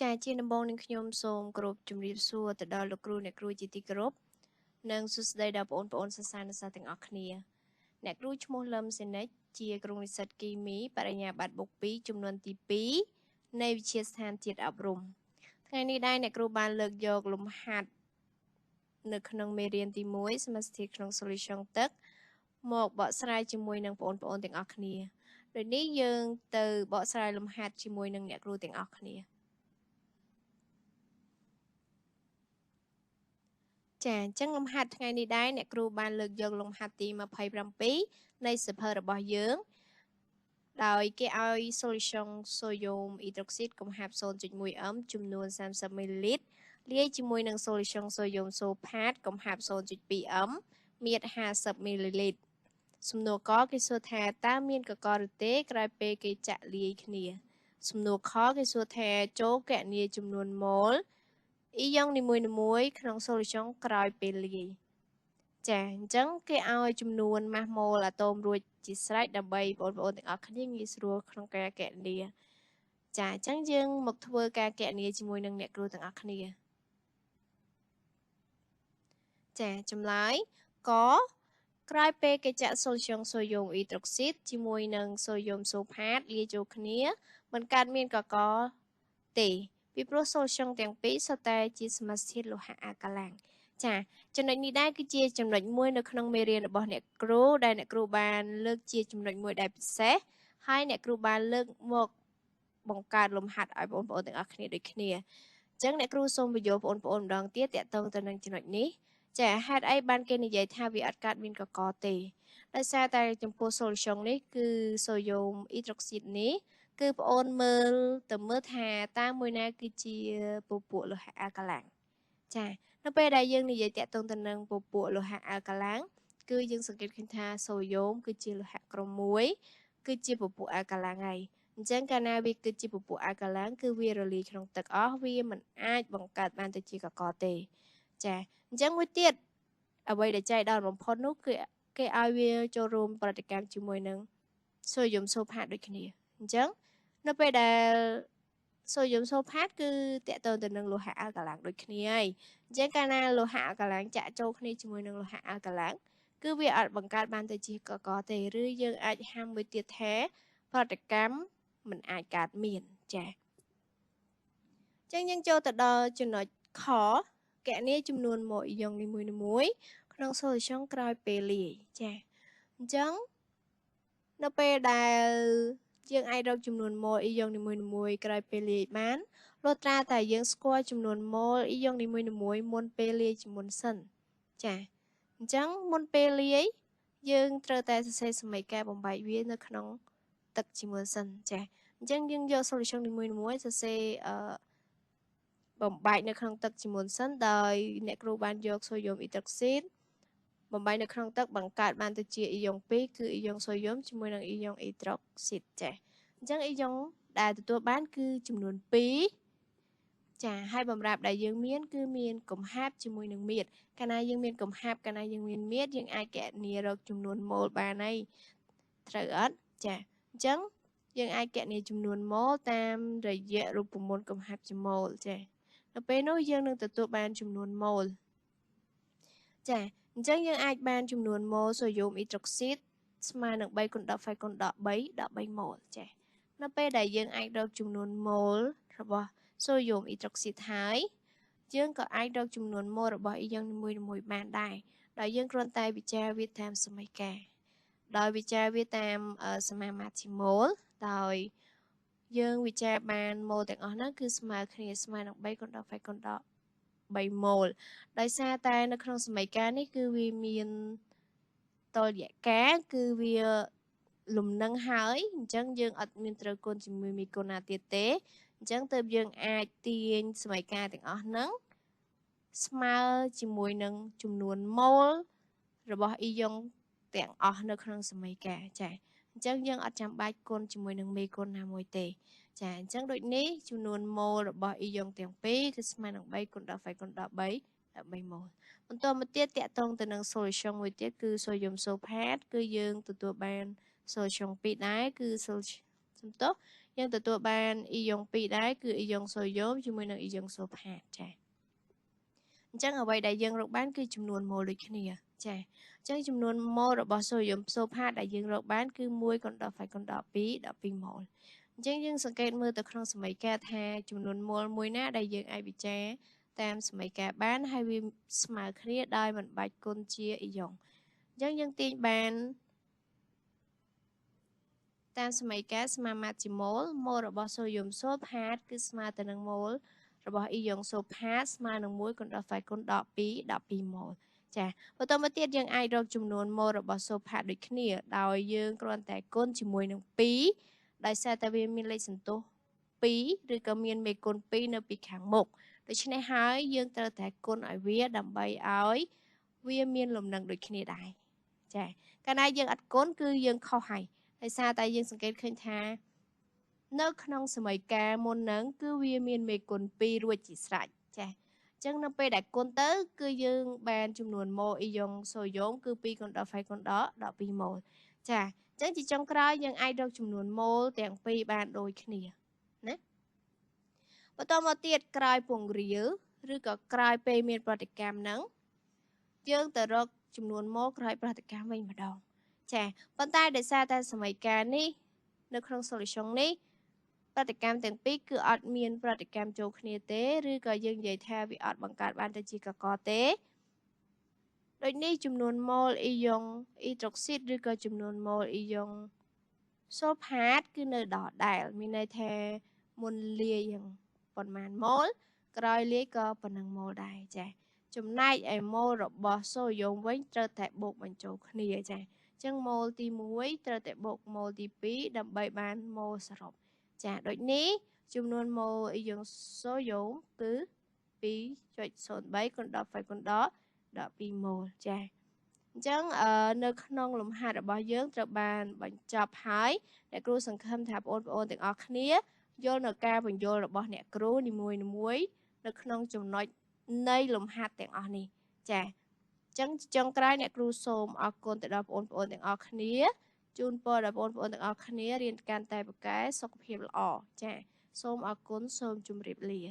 ចាជាដំបូងនឹងខ្ញុំសូមគោរពជំរាបសួរទៅដល់លោកគ្រូអ្នកគ្រូជាទីគោរពនិងសួស្តីដល់បងប្អូនសិស្សានុសិស្សទាំងអស់គ្នាអ្នកគ្រូឈ្មោះលឹមសេនិចជាគ្រូនិស្សិតគីមីបរិញ្ញាបត្របុក2ចំនួនទី2នៃវិទ្យាស្ថានជាតិអប់រំថ្ងៃនេះដែរអ្នកគ្រូបានលើកយកលំហាត់នៅក្នុងមេរៀនទី1សមាសធាតុក្នុង solution ទឹកមកបកស្រាយជាមួយនឹងបងប្អូនទាំងអស់គ្នាដូចនេះយើងទៅបកស្រាយលំហាត់ជាមួយនឹងអ្នកគ្រូទាំងអស់គ្នាចាអញ្ចឹងលំហាត់ថ្ងៃនេះដែរអ្នកគ្រូបានលើកយកលំហាត់ទី27នៃសៀវភៅរបស់យើងដោយគេឲ្យ solution សូយ៉ូមអ៊ីដ្រុកស៊ីតកំហាប់ 0.1 m ចំនួន30 ml លាយជាមួយនឹង solution សូយ៉ូមសូផាតកំហាប់ 0.2 m មាត្រ50 ml សំណួរកគេសួរថាតើមានកកឬទេក្រោយពេលគេចាក់លាយគ្នាសំណួរខគេសួរថាចូលគណនាចំនួនម៉ូលអ៊ីយ៉ុងនីមួយៗក្នុង solution ក្រោយពេលលាយចាអញ្ចឹងគេឲ្យចំនួនម៉ាស់ម៉ូលអាតូមរួចជាស្រេចដើម្បីបងប្អូនទាំងអស់គ្នាងាយស្រួលក្នុងការគណនាចាអញ្ចឹងយើងមកធ្វើការគណនាជាមួយនឹងអ្នកគ្រូទាំងអស់គ្នាចាចម្លើយកក្រោយពេលគេចាក់ solution សូយ៉ូមអ៊ីដ្រុកស៊ីតជាមួយនឹងសូយ៉ូមសូផាតលាយចូលគ្នាមិនកើតមានកកទេពីព្រោះ solution ទាំងពីរសុទ្ធតែជាសមាសធាតុលោហៈអាកាឡាំងចាចំណុចនេះដែរគឺជាចំណុចមួយនៅក្នុងមេរៀនរបស់អ្នកគ្រូដែលអ្នកគ្រូបានលើកជាចំណុចមួយដែលពិសេសហើយអ្នកគ្រូបានលើកមកបង្កើតលំហាត់ឲ្យបងប្អូនទាំងអស់គ្នាដូចគ្នាអញ្ចឹងអ្នកគ្រូសូមបញ្យល់បងប្អូនម្ដងទៀតតាក់ទងទៅនឹងចំណុចនេះចាហេតុអីបានគេនិយាយថាវាអត់កើតមានកកទេដោយសារតែចំពោះ solution នេះគឺសូយ៉ូមអ៊ីដ្រុកស៊ីតនេះគឺបងអូនមើលថាតើមួយណាគឺជាពពួកលោហៈអាកាឡាំងចានៅពេលដែលយើងនិយាយតាក់ទងទៅនឹងពពួកលោហៈអាកាឡាំងគឺយើងសង្កេតឃើញថាសូយ៉ូមគឺជាលោហៈក្រុម1គឺជាពពួកអាកាឡាំងហើយអញ្ចឹងកាលណាវាគឺជាពពួកអាកាឡាំងគឺវារលាយក្នុងទឹកអស់វាមិនអាចបង្កើតបានទៅជាកកទេចាអញ្ចឹងមួយទៀតអ្វីដែលចៃដន្យបំផុតនោះគឺគេឲ្យវាចូលរួមប្រតិកម្មជាមួយនឹងសូយ៉ូមសូផាតដូចគ្នាអញ្ចឹងនៅពេលដែលសូយ៉ូមសូផាតគឺតកតទៅនឹងលោហៈអាកាឡាំងដូចគ្នាហើយអញ្ចឹងកាលណាលោហៈអាកាឡាំងចាក់ចូលគ្នាជាមួយនឹងលោហៈអាកាឡាំងគឺវាអត់បង្កើតបានទៅជាកកទេឬយើងអាចហាមមួយទៀតថាប្រតិកម្មមិនអាចកើតមានចាអញ្ចឹងយើងចូលទៅដល់ចំណុចខគណនាចំនួនម៉ូលអ៊ីយ៉ុងនីមួយៗក្នុង solution ក្រោយពេលលាយចាអញ្ចឹងនៅពេលដែលយើងអាចរកចំនួនម៉ូលអ៊ីយ៉ុងនីមួយៗក្រោយពេលលាយបានលុះត្រាតែយើងស្គាល់ចំនួនម៉ូលអ៊ីយ៉ុងនីមួយៗមុនពេលលាយជាមុនសិនចាអញ្ចឹងមុនពេលលាយយើងត្រូវតែសរសេរសមីការបំបែកវានៅក្នុងទឹកជាមុនសិនចាអញ្ចឹងយើងយក solution នីមួយៗសរសេរបំបែកនៅក្នុងទឹកជាមុនសិនដោយអ្នកគ្រូបានយកសូយ៉ូមអ៊ីដ្រុកស៊ីតបំបែកនៅក្នុងទឹកបង្កើតបានទៅជាអ៊ីយ៉ុង2គឺអ៊ីយ៉ុងសូយ៉ូមជាមួយនឹងអ៊ីយ៉ុងអ៊ីដ្រុកស៊ីតចាអញ្ចឹងអ៊ីយ៉ុងដែលទទួលបានគឺចំនួន2ចាហើយបំរាប់ដែលយើងមានគឺមានកំហាប់ជាមួយនឹងមាត្រកាលណាយើងមានកំហាប់កាលណាយើងមានមាត្រយើងអាចគណនារកចំនួនម៉ូលបានហើយត្រូវអត់ចាអញ្ចឹងយើងអាចគណនាចំនួនម៉ូលតាមរយៈរូបមន្តកំហាប់ជាម៉ូលចានៅពេលនោះយើងនឹងទទួលបានចំនួនម៉ូលចាអញ្ចឹងយើងអាចបានចំនួនម៉ូលសូយ៉ូមអ៊ីដ្រុកស៊ីតស្មើនឹង3គុណ10ហ្វៃគុណ10 3ម៉ូលចានៅពេលដែលយើងអាចរកចំនួនម៉ូលរបស់សូយ៉ូមអ៊ីដ្រុកស៊ីតហើយយើងក៏អាចរកចំនួនម៉ូលរបស់អ៊ីយ៉ុងនីមួយៗបានដែរដោយយើងគ្រាន់តែវិចារវាតាមសមីការដោយវិចារវាតាមសមាមាត្រជាម៉ូលដោយយើងវិចារបានម៉ូលទាំងអស់ហ្នឹងគឺស្មើគ្នាស្មើនឹង3គុណ10ហ្វៃគុណ10 3ម៉ូលដោយសារតែនៅក្នុងសមីការនេះគឺវាមានតុល្យការគឺវាលំនឹងហើយអញ្ចឹងយើងអត់មានត្រូវគុណជាមួយមីគុណណាទៀតទេអញ្ចឹងទើបយើងអាចទាញសមីការទាំងអស់ហ្នឹងស្មើជាមួយនឹងចំនួនម៉ូលរបស់អ៊ីយ៉ុងទាំងអស់នៅក្នុងសមីការចាអញ្ចឹងយើងអត់ចាំបាច់គុណជាមួយនឹងមេគុណណាមួយទេចាអញ្ចឹងដូចនេះចំនួនម៉ូលរបស់អ៊ីយ៉ុងទាំងពីរគឺស្មើនឹង3គុណ10ហ្វៃគុណ10 3ម៉ូលបន្តមកទៀតតាក់ទងទៅនឹង solution មួយទៀតគឺសូយ៉ូមសូផាតគឺយើងទទួលបាន solution 2ដែរគឺសំទោស យើងទទួលបានអ៊ីយ៉ុង2ដែរគឺអ៊ីយ៉ុងសូយ៉ូមជាមួយនឹងអ៊ីយ៉ុងសូផាតចាអញ្ចឹងអ្វីដែលយើងរកបានគឺចំនួនម៉ូលដូចគ្នាចាអញ្ចឹងចំនួនម៉ូលរបស់សូយ៉ូមសូផាតដែលយើងរកបានគឺ1កុនដល់5កុនដល់2 12ម៉ូលអញ្ចឹងយើងសង្កេតមើលទៅក្នុងសមីការថាចំនួនម៉ូលមួយណាដែលយើងអាចវិចារតាមសមីការបានហើយវាស្មើគ្នាដោយមិនបាច់គុណជាអ៊ីយ៉ុងអញ្ចឹងយើងទាញបានតាមសមីការស្មើម៉ាត់ជាម៉ូលម៉ូលរបស់សូយ៉ូមសូផាតគឺស្មើទៅនឹងម៉ូលរបស់អ៊ីយ៉ុងសូផាតស្មើនឹង1កុនដល់5កុនដល់2 12ម៉ូលចាបន្តមកទៀតយើងអាចរកចំនួនម៉ូលរបស់សូផាតដូចគ្នាដោយយើងគ្រាន់តែគុណជាមួយនឹង2ដោយសារតែវាមានលេខសន្ទុះ2ឬក៏មានមេគុណ2នៅពីខាងមុខដូច្នេះហើយយើងត្រូវតែគុណឲ្យវាដើម្បីឲ្យវាមានលំនឹងដូចគ្នាដែរចាកាលណាយើងអត់គុណគឺយើងខុសហើយដោយសារតែយើងសង្កេតឃើញថានៅក្នុងសមីការមុនហ្នឹងគឺវាមានមេគុណ2រួចជាស្រេចចាអញ្ចឹងនៅពេលដែលគុណទៅគឺយើងបានចំនួនម៉ូលអ៊ីយ៉ុងសូយ៉ូមគឺ2កុនដល់5កុនដល់12ម៉ូលចាអញ្ចឹងជាចុងក្រោយយើងអាចរកចំនួនម៉ូលទាំងពីរបានដូចគ្នាណាបន្តមកទៀតក្រោយពង្រាលឬក៏ក្រោយពេលមានប្រតិកម្មហ្នឹងយើងទៅរកចំនួនម៉ូលក្រោយប្រតិកម្មវិញម្ដងចាប៉ុន្តែដោយសារតែសមីការនេះនៅក្នុង solution នេះប្រតិកម្មទាំងពីរគឺអត់មានប្រតិកម្មចូលគ្នាទេឬក៏យើងនិយាយថាវាអត់បង្កើតបានទៅជាកកទេដូចនេះចំនួនម៉ូលអ៊ីយ៉ុងអ៊ីដ្រុកស៊ីតឬក៏ចំនួនម៉ូលអ៊ីយ៉ុងសូផាតគឺនៅដដែលមានន័យថាមុនលាយយ៉ាងប៉ុន្មានម៉ូលក្រោយលាយក៏ប៉ុណ្ណឹងម៉ូលដែរចាចំណែកឯម៉ូលរបស់សូយ៉ូមវិញត្រូវតែបូកបញ្ចូលគ្នាចាអញ្ចឹងម៉ូលទី1ត្រូវតែបូកម៉ូលទី2ដើម្បីបានម៉ូលសរុបចាដូចនេះចំនួនម៉ូលអ៊ីយ៉ុងសូយ៉ូមគឺ2.03គុណដល់5គុណដល់12ម៉ូលចាអញ្ចឹងនៅក្នុងលំហាត់របស់យើងត្រូវបានបញ្ចប់ហើយអ្នកគ្រូសង្ឃឹមថាបងប្អូនទាំងអស់គ្នាយល់នៅការបញ្យល់របស់អ្នកគ្រូនីមួយៗនៅក្នុងចំណុចនៃលំហាត់ទាំងអស់នេះចាអញ្ចឹងចុងក្រោយអ្នកគ្រូសូមអរគុណទៅដល់បងប្អូនទាំងអស់គ្នាជូនពរដល់បងប្អូនទាំងអស់គ្នារៀនកាន់តែពូកែសុខភាពល្អចាសូមអរគុណសូមជម្រាបលា